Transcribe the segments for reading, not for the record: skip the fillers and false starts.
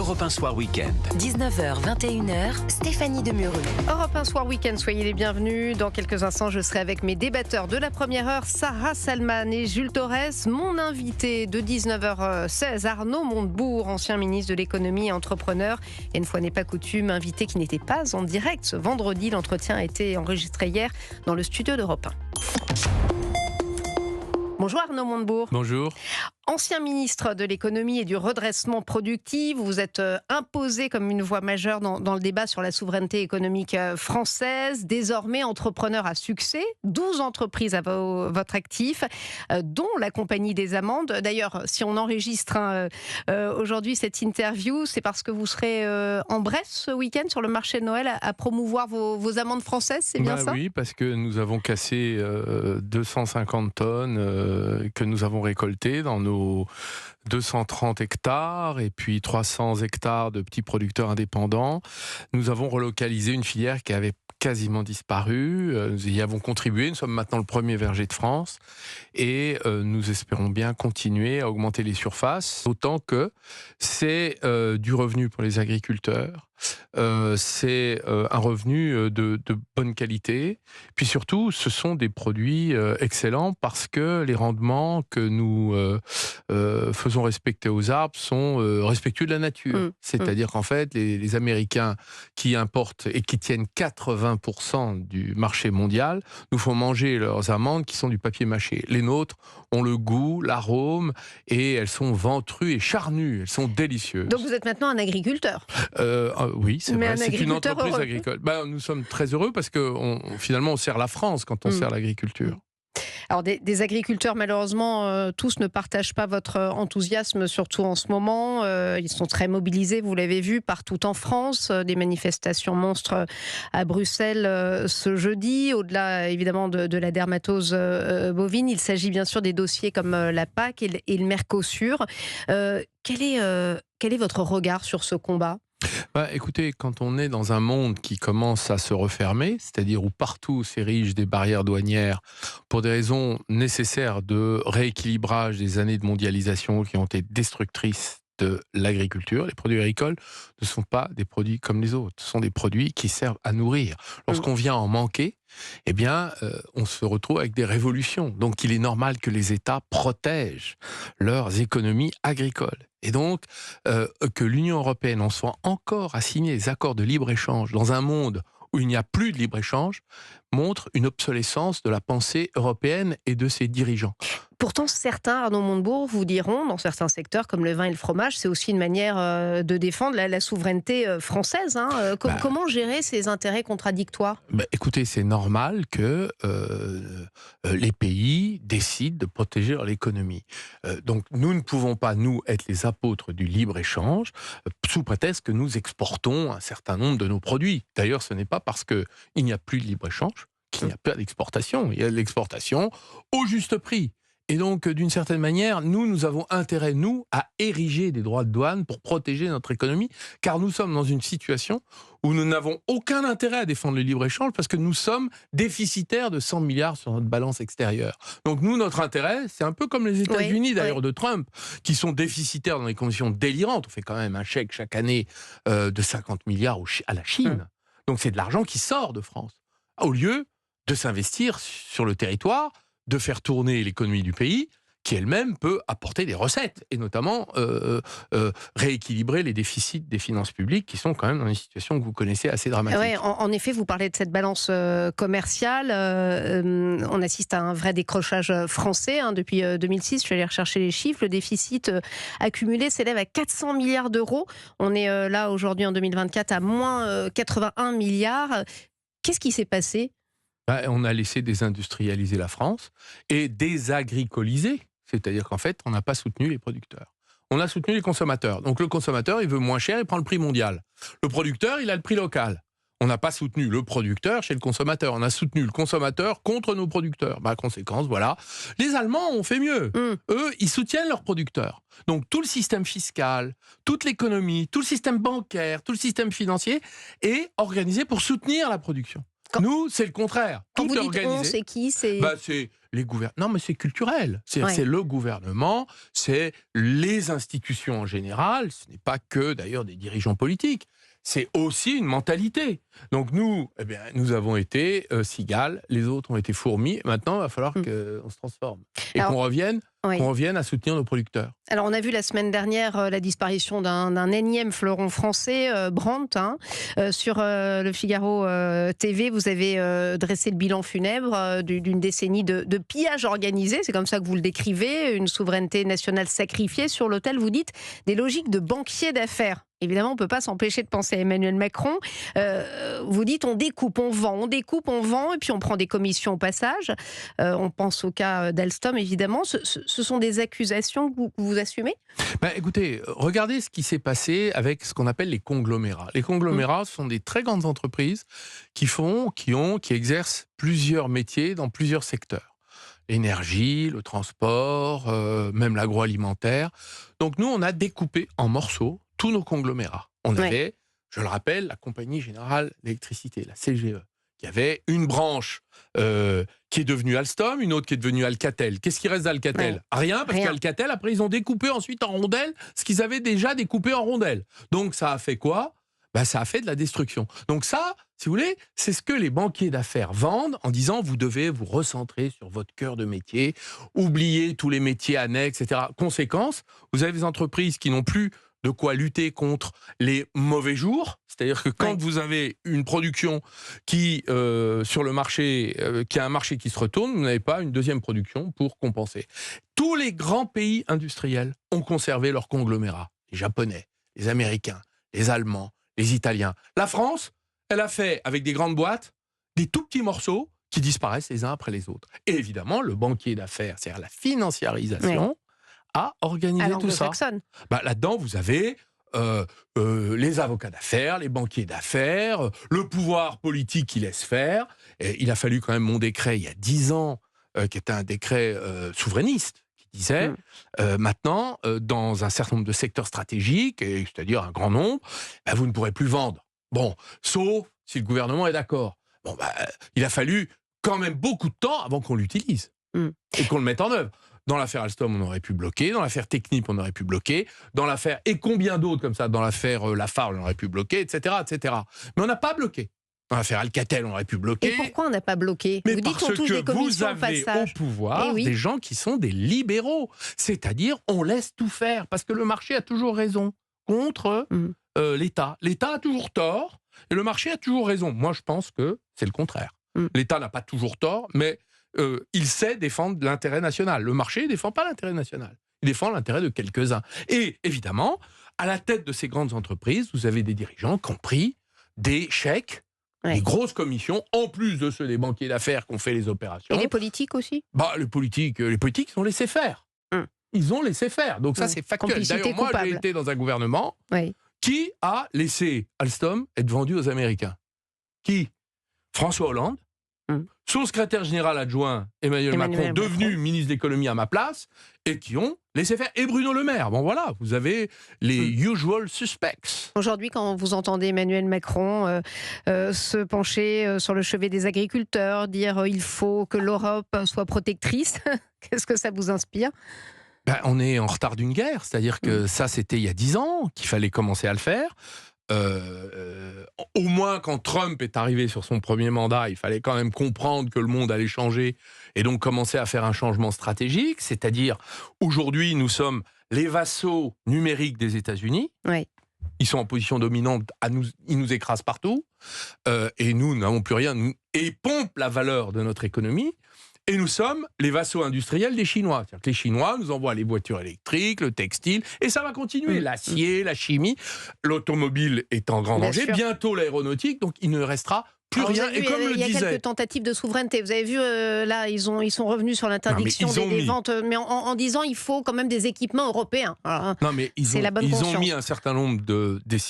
Europe 1 Soir Week-end. 19h, 21h, Stéphanie Demureux. Europe 1 Soir Week-end, soyez les bienvenus. Dans quelques instants, je serai avec mes débatteurs de la première heure, Sarah Salman et Jules Torres. Mon invité de 19h16, Arnaud Montebourg, ancien ministre de l'économie et entrepreneur. Et une fois n'est pas coutume, invité qui n'était pas en direct ce vendredi. L'entretien a été enregistré hier dans le studio d'Europe 1. Bonjour Arnaud Montebourg. Bonjour. Ancien ministre de l'économie et du redressement productif, vous êtes imposé comme une voix majeure dans le débat sur la souveraineté économique française. Désormais entrepreneur à succès, 12 entreprises à votre actif, dont la Compagnie des Amandes. D'ailleurs, si on enregistre aujourd'hui cette interview, c'est parce que vous serez en Bresse ce week-end sur le marché de Noël à promouvoir vos amandes françaises, c'est bien ça ? Oui, parce que nous avons cassé 250 tonnes que nous avons récoltées dans nos 230 hectares et puis 300 hectares de petits producteurs indépendants. Nous avons relocalisé une filière qui avait quasiment disparu. Nous y avons contribué. Nous sommes maintenant le premier verger de France et nous espérons bien continuer à augmenter les surfaces, d'autant que c'est du revenu pour les agriculteurs. C'est un revenu de bonne qualité. Puis surtout, ce sont des produits excellents parce que les rendements que nous faisons respecter aux arbres sont respectueux de la nature. C'est-à-dire qu'en fait, les Américains qui importent et qui tiennent 80% du marché mondial nous font manger leurs amandes qui sont du papier mâché. Les nôtres ont le goût, l'arôme et elles sont ventrues et charnues. Elles sont délicieuses. Donc vous êtes maintenant un agriculteur. Oui, c'est vrai. C'est une entreprise heureux. agricole. Nous sommes très heureux parce que finalement on sert la France quand on sert l'agriculture. Alors des agriculteurs, malheureusement, tous ne partagent pas votre enthousiasme, surtout en ce moment. Ils sont très mobilisés, vous l'avez vu, partout en France. Des manifestations monstres à Bruxelles ce jeudi. Au-delà, évidemment, de la dermatose bovine, il s'agit bien sûr des dossiers comme la PAC et le Mercosur. Quel est votre regard sur ce combat ? Écoutez, quand on est dans un monde qui commence à se refermer, c'est-à-dire où partout s'érigent des barrières douanières pour des raisons nécessaires de rééquilibrage des années de mondialisation qui ont été destructrices de l'agriculture, les produits agricoles ne sont pas des produits comme les autres, ce sont des produits qui servent à nourrir. Lorsqu'on vient en manquer, on se retrouve avec des révolutions. Donc il est normal que les États protègent leurs économies agricoles. Et donc, que l'Union européenne en soit encore à signer des accords de libre-échange dans un monde où il n'y a plus de libre-échange, montre une obsolescence de la pensée européenne et de ses dirigeants. Pourtant, certains, Arnaud Montebourg, vous diront, dans certains secteurs comme le vin et le fromage, c'est aussi une manière de défendre la souveraineté française. Comment gérer ces intérêts contradictoires ? Écoutez, c'est normal que les pays décident de protéger leur économie. Donc nous ne pouvons pas, nous, être les apôtres du libre-échange, sous prétexte que nous exportons un certain nombre de nos produits. D'ailleurs, ce n'est pas parce qu'il n'y a plus de libre-échange qu'il n'y a pas d'exportation. Il y a de l'exportation au juste prix. Et donc, d'une certaine manière, nous avons intérêt, à ériger des droits de douane pour protéger notre économie, car nous sommes dans une situation où nous n'avons aucun intérêt à défendre le libre-échange parce que nous sommes déficitaires de 100 milliards sur notre balance extérieure. Donc nous, notre intérêt, c'est un peu comme les États-Unis d'ailleurs de Trump, qui sont déficitaires dans des conditions délirantes. On fait quand même un chèque chaque année de 50 milliards à la Chine. Donc c'est de l'argent qui sort de France, au lieu de s'investir sur le territoire, de faire tourner l'économie du pays, qui elle-même peut apporter des recettes, et notamment rééquilibrer les déficits des finances publiques, qui sont quand même dans une situation que vous connaissez assez dramatique. Oui, en effet, vous parlez de cette balance commerciale. On assiste à un vrai décrochage français. Depuis 2006, je suis allée rechercher les chiffres. Le déficit accumulé s'élève à 400 milliards d'euros. On est là aujourd'hui en 2024 à moins 81 milliards. Qu'est-ce qui s'est passé ? On a laissé désindustrialiser la France et désagricoliser. C'est-à-dire qu'en fait, on n'a pas soutenu les producteurs. On a soutenu les consommateurs. Donc le consommateur, il veut moins cher, il prend le prix mondial. Le producteur, il a le prix local. On n'a pas soutenu le producteur chez le consommateur. On a soutenu le consommateur contre nos producteurs. Conséquence, voilà. Les Allemands ont fait mieux. Eux, ils soutiennent leurs producteurs. Donc tout le système fiscal, toute l'économie, tout le système bancaire, tout le système financier est organisé pour soutenir la production. Nous, c'est le contraire. Quand Tout vous est dites on, organisé. c'est qui? C'est C'est les gouvernements. Non, mais c'est culturel. C'est le gouvernement, c'est les institutions en général. Ce n'est pas que, d'ailleurs, des dirigeants politiques. C'est aussi une mentalité. Donc nous, nous avons été cigales, les autres ont été fourmis. Maintenant, il va falloir qu'on se transforme. Et qu'on revienne à soutenir nos producteurs. Alors, on a vu la semaine dernière la disparition d'un énième fleuron français, Brandt. Sur le Figaro TV, vous avez dressé le bilan funèbre d'une décennie de pillage organisé. C'est comme ça que vous le décrivez. Une souveraineté nationale sacrifiée sur l'autel, vous dites, des logiques de banquiers d'affaires. Évidemment, on ne peut pas s'empêcher de penser à Emmanuel Macron. Vous dites on découpe, on vend, et puis on prend des commissions au passage. On pense au cas d'Alstom, évidemment. Ce sont des accusations que vous assumez ? Écoutez, regardez ce qui s'est passé avec ce qu'on appelle les conglomérats. Les conglomérats, ce sont des très grandes entreprises qui exercent plusieurs métiers dans plusieurs secteurs. L'énergie, le transport, même l'agroalimentaire. Donc nous, on a découpé en morceaux tous nos conglomérats. On avait, je le rappelle, la Compagnie Générale d'Électricité, la CGE, qui avait une branche qui est devenue Alstom, une autre qui est devenue Alcatel. Qu'est-ce qui reste d'Alcatel ? Rien, parce qu'Alcatel, après, ils ont découpé ensuite en rondelles ce qu'ils avaient déjà découpé en rondelles. Donc ça a fait quoi ? Ça a fait de la destruction. Donc ça, si vous voulez, c'est ce que les banquiers d'affaires vendent en disant vous devez vous recentrer sur votre cœur de métier, oublier tous les métiers annexes, etc. Conséquence, vous avez des entreprises qui n'ont plus de quoi lutter contre les mauvais jours. C'est-à-dire que quand vous avez une production qui, sur le marché, qui a un marché qui se retourne, vous n'avez pas une deuxième production pour compenser. Tous les grands pays industriels ont conservé leurs conglomérats. Les Japonais, les Américains, les Allemands, les Italiens. La France, elle a fait, avec des grandes boîtes, des tout petits morceaux qui disparaissent les uns après les autres. Et évidemment, le banquier d'affaires, c'est-à-dire la financiarisation, a organisé tout ça. Là-dedans, vous avez les avocats d'affaires, les banquiers d'affaires, le pouvoir politique qui laisse faire. Et il a fallu quand même mon décret, il y a 10 ans, qui était un décret souverainiste, qui disait, maintenant, dans un certain nombre de secteurs stratégiques, c'est-à-dire un grand nombre, vous ne pourrez plus vendre. Bon, sauf si le gouvernement est d'accord. Il a fallu quand même beaucoup de temps avant qu'on l'utilise et qu'on le mette en œuvre. Dans l'affaire Alstom, on aurait pu bloquer. Dans l'affaire Technip, on aurait pu bloquer. Dans l'affaire, et combien d'autres comme ça, dans l'affaire Lafarge, on aurait pu bloquer, etc., etc. Mais on n'a pas bloqué. Dans l'affaire Alcatel, on aurait pu bloquer. Et pourquoi on n'a pas bloqué ? Mais vous dites parce qu'on touche que des commissions vous avez au passage. au pouvoir des gens qui sont des libéraux. C'est-à-dire, on laisse tout faire. Parce que le marché a toujours raison contre l'État. L'État a toujours tort et le marché a toujours raison. Moi, je pense que c'est le contraire. L'État n'a pas toujours tort, mais il sait défendre l'intérêt national. Le marché ne défend pas l'intérêt national. Il défend l'intérêt de quelques-uns. Et évidemment, à la tête de ces grandes entreprises, vous avez des dirigeants qui ont pris des chèques, des grosses commissions, en plus de ceux des banquiers d'affaires qui ont fait les opérations. Et les politiques aussi ? Les politiques, ils ont laissé faire. Ils ont laissé faire. Donc ça, c'est factuel. D'ailleurs, moi, j'ai été dans un gouvernement qui a laissé Alstom être vendu aux Américains. Qui ? François Hollande, son secrétaire général adjoint Emmanuel Macron, devenu ministre de l'économie à ma place, et qui ont laissé faire. Et Bruno Le Maire. Bon voilà, vous avez les usual suspects. Aujourd'hui, quand vous entendez Emmanuel Macron se pencher sur le chevet des agriculteurs, dire il faut que l'Europe soit protectrice, qu'est-ce que ça vous inspire ? On est en retard d'une guerre, c'est-à-dire que ça, c'était il y a 10 ans qu'il fallait commencer à le faire. Au moins quand Trump est arrivé sur son premier mandat, il fallait quand même comprendre que le monde allait changer et donc commencer à faire un changement stratégique, c'est-à-dire aujourd'hui nous sommes les vassaux numériques des États-Unis. Ils sont en position dominante, ils nous écrasent partout et nous n'avons plus rien et ils pompent la valeur de notre économie. Et nous sommes les vassaux industriels des Chinois. C'est-à-dire que les Chinois nous envoient les voitures électriques, le textile, et ça va continuer. L'acier, la chimie, l'automobile est en grand danger. Bientôt l'aéronautique, donc il ne restera plus rien. Et comme il y a quelques tentatives de souveraineté. Vous avez vu, là, ils sont revenus sur l'interdiction des ventes, mais en disant il faut quand même des équipements européens. Non, mais ils ont mis un certain nombre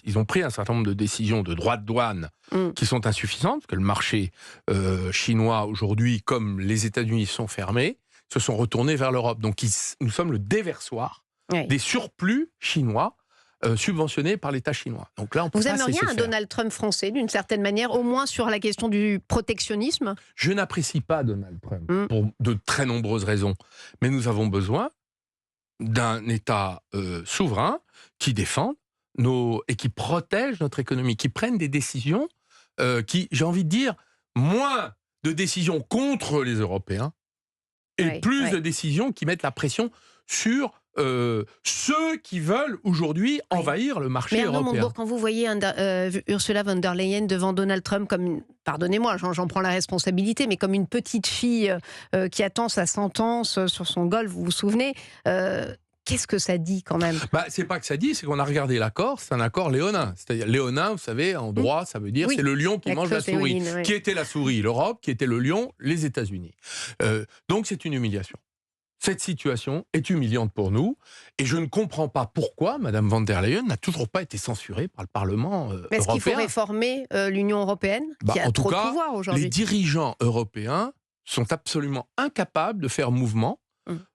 ils ont pris un certain nombre de décisions de droits de douane qui sont insuffisantes, parce que le marché chinois aujourd'hui, comme les États-Unis sont fermés, se sont retournés vers l'Europe. Donc nous sommes le déversoir des surplus chinois subventionnés par l'État chinois. Donc là, on peut Vous pas aimeriez laisser un faire. Donald Trump français, d'une certaine manière, au moins sur la question du protectionnisme? Je n'apprécie pas Donald Trump Mm. pour de très nombreuses raisons. Mais nous avons besoin d'un État souverain qui défende et qui protège notre économie, qui prenne des décisions qui, j'ai envie de dire, moins de décisions contre les Européens et Oui, plus oui. de décisions qui mettent la pression sur ceux qui veulent aujourd'hui envahir le marché Mais Arnaud européen. Montebourg, quand vous voyez Ursula von der Leyen devant Donald Trump comme, pardonnez-moi, j'en prends la responsabilité, mais comme une petite fille qui attend sa sentence sur son golf, vous vous souvenez, qu'est-ce que ça dit quand même? Bah, c'est pas que ça dit, c'est qu'on a regardé l'accord, c'est un accord léonin. C'est-à-dire léonin, vous savez, en droit, ça veut dire Oui. c'est le lion qui La mange la clause souris. léonine, oui. Qui était la souris? L'Europe. Qui était le lion? Les États-Unis. Donc c'est une humiliation. Cette situation est humiliante pour nous et je ne comprends pas pourquoi Mme von der Leyen n'a toujours pas été censurée par le Parlement Mais est-ce qu'il faut européen. réformer l'Union européenne, qui a En tout trop de cas, pouvoir les aujourd'hui? dirigeants européens sont absolument incapables de faire mouvement.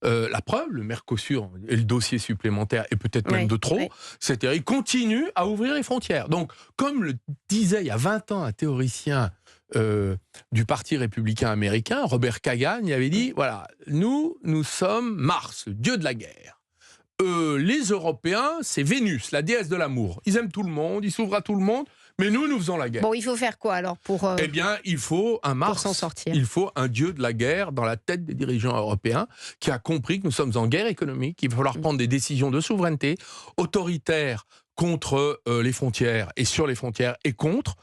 La preuve, le Mercosur est le dossier supplémentaire et peut-être même Oui, de trop, oui. c'est-à-dire ils continuent à ouvrir les frontières. Donc, comme le disait il y a 20 ans un théoricien du Parti républicain américain, Robert Kagan, il avait dit, voilà, nous sommes Mars, le dieu de la guerre. Les Européens, c'est Vénus, la déesse de l'amour. Ils aiment tout le monde, ils s'ouvrent à tout le monde, mais nous faisons la guerre. Bon, il faut faire quoi alors pour Eh bien, il faut un Mars, s'en sortir? il faut un dieu de la guerre dans la tête des dirigeants européens qui a compris que nous sommes en guerre économique, qu'il va falloir prendre des décisions de souveraineté autoritaires contre les frontières et sur les frontières et contre,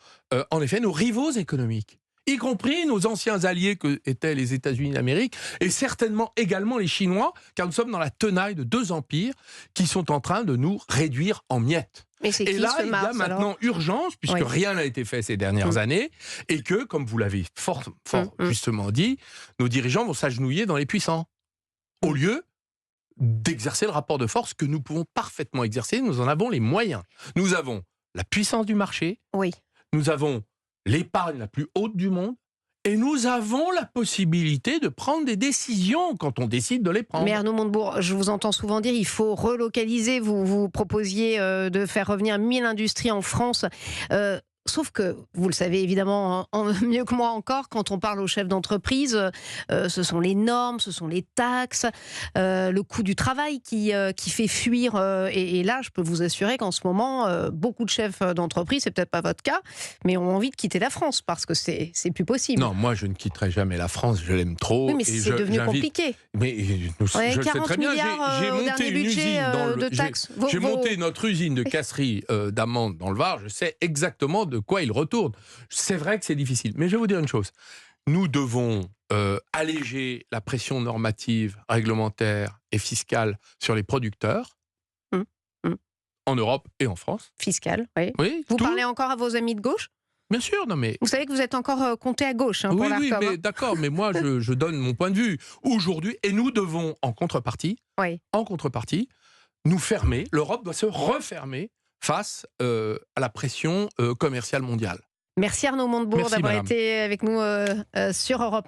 en effet, nos rivaux économiques, y compris nos anciens alliés que étaient les États-Unis d'Amérique et certainement également les Chinois, car nous sommes dans la tenaille de deux empires qui sont en train de nous réduire en miettes. Mais c'est Et qui là, ce il y Mars a maintenant alors? urgence, puisque Oui. rien n'a été fait ces dernières années, et que, comme vous l'avez fort justement dit, nos dirigeants vont s'agenouiller dans les puissants, au lieu d'exercer le rapport de force que nous pouvons parfaitement exercer. Nous en avons les moyens. Nous avons la puissance du marché, Oui. nous avons l'épargne la plus haute du monde, et nous avons la possibilité de prendre des décisions quand on décide de les prendre. Mais Arnaud Montebourg, je vous entends souvent dire il faut relocaliser. Vous proposiez de faire revenir 1000 industries en France. Sauf que, vous le savez évidemment mieux que moi encore, quand on parle aux chefs d'entreprise, ce sont les normes, ce sont les taxes, le coût du travail qui fait fuir. Et là, je peux vous assurer qu'en ce moment, beaucoup de chefs d'entreprise, c'est peut-être pas votre cas, mais ont envie de quitter la France parce que c'est plus possible. Non, moi je ne quitterai jamais la France, je l'aime trop. Oui, mais et c'est devenu j'invite- compliqué. Mais On avait je le sais 40 très bien, milliards j'ai au monté dernier une budget usine dans de le... taxes. J'ai monté notre usine de casserie d'amandes dans le Var, je sais exactement de quoi il retourne. C'est vrai que c'est difficile, mais je vais vous dire une chose. Nous devons alléger la pression normative, réglementaire et fiscale sur les producteurs, en Europe et en France. Fiscal, oui. Oui, Vous tout. parlez encore à vos amis de gauche? Bien sûr, non mais... Vous savez que vous êtes encore compté à gauche pour Oui, l'ARCOM, mais hein. d'accord, mais moi je donne mon point de vue. Aujourd'hui, et nous devons, en contrepartie, nous fermer, l'Europe doit se refermer face à la pression commerciale mondiale. Merci Arnaud Montebourg Merci, d'avoir madame. été avec nous sur Europe